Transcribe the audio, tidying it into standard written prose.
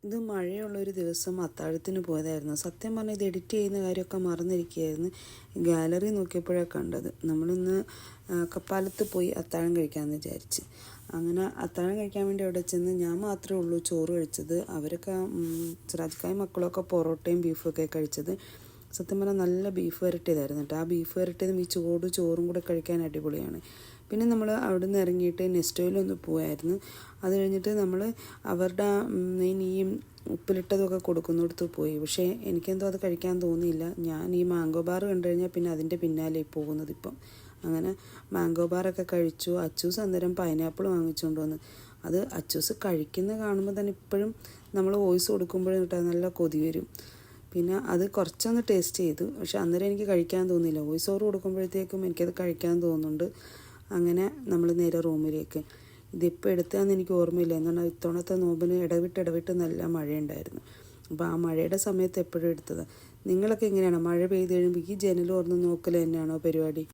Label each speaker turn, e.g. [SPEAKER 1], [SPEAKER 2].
[SPEAKER 1] ഇത് മഴയുള്ളൊരു ദിവസം അത്താഴത്തിന് പോയതായിരുന്നു. സത്യം പറഞ്ഞാൽ ഇത് എഡിറ്റ് ചെയ്യുന്ന കാര്യമൊക്കെ മറന്നിരിക്കുകയായിരുന്നു. ഗാലറി നോക്കിയപ്പോഴാണ് കണ്ടത്. നമ്മളിന്ന് കപ്പാലത്ത് പോയി അത്താഴം കഴിക്കാമെന്ന് വിചാരിച്ച്. അങ്ങനെ അത്താഴം കഴിക്കാൻ വേണ്ടി അവിടെ ചെന്ന് ഞാൻ മാത്രമേ ഉള്ളൂ ചോറ് കഴിച്ചത്. അവരൊക്കെ സിറാജ്ക്കായും മക്കളൊക്കെ പൊറോട്ടയും ബീഫൊക്കെ കഴിച്ചത്. സത്യം പറഞ്ഞാൽ നല്ല ബീഫ് വരട്ടിയതായിരുന്നു കേട്ടോ. ആ ബീഫ് വരട്ടിയതും ഈ ചോറും കൂടെ കഴിക്കാൻ അടിപൊളിയാണ്. പിന്നെ നമ്മൾ അവിടെ നിന്ന് ഇറങ്ങിയിട്ട് നെസ്റ്റോയിലൊന്ന് പോയായിരുന്നു. അത് കഴിഞ്ഞിട്ട് നമ്മൾ അവരുടെ ഈ ഉപ്പിലിട്ടതൊക്കെ കൊടുക്കുന്നിടത്ത് പോയി. പക്ഷേ എനിക്കെന്തോ അത് കഴിക്കാൻ തോന്നിയില്ല. ഞാൻ ഈ മാംഗോ ബാർ കണ്ടു കഴിഞ്ഞാൽ പിന്നെ അതിൻ്റെ പിന്നാലെ പോകുന്നത് ഇപ്പം. അങ്ങനെ മാംഗോ ബാറൊക്കെ കഴിച്ചു. അച്ചൂസ് അന്നേരം പൈനാപ്പിൾ വാങ്ങിച്ചുകൊണ്ട് വന്ന് അത് അച്ചൂസ് കഴിക്കുന്ന കാണുമ്പോൾ തന്നെ ഇപ്പോഴും നമ്മൾ വോയിസ് കൊടുക്കുമ്പോഴും കിട്ടാൻ നല്ല കൊതി വരും. പിന്നെ അത് കുറച്ചൊന്ന് ടേസ്റ്റ് ചെയ്തു. പക്ഷെ അന്നേരം എനിക്ക് കഴിക്കാൻ തോന്നിയില്ല. വോയിസ് ഓവർ കൊടുക്കുമ്പോഴത്തേക്കും എനിക്കത് കഴിക്കാൻ തോന്നുന്നുണ്ട്. അങ്ങനെ നമ്മൾ നേരെ റൂമിലേക്ക്. ഇതിപ്പോൾ എടുത്തതെന്ന് എനിക്ക് ഓർമ്മയില്ല. എന്നാൽ ഇത്തവണത്തെ നോമ്പിന് ഇടവിട്ട് നല്ല മഴയുണ്ടായിരുന്നു. അപ്പോൾ ആ മഴയുടെ സമയത്ത് എപ്പോഴും എടുത്തത്. നിങ്ങളൊക്കെ എങ്ങനെയാണ് മഴ പെയ്ത് കഴിയുമ്പോൾ ഈ ജനൽ തുറന്ന് നോക്കൽ തന്നെയാണോ പരിപാടി?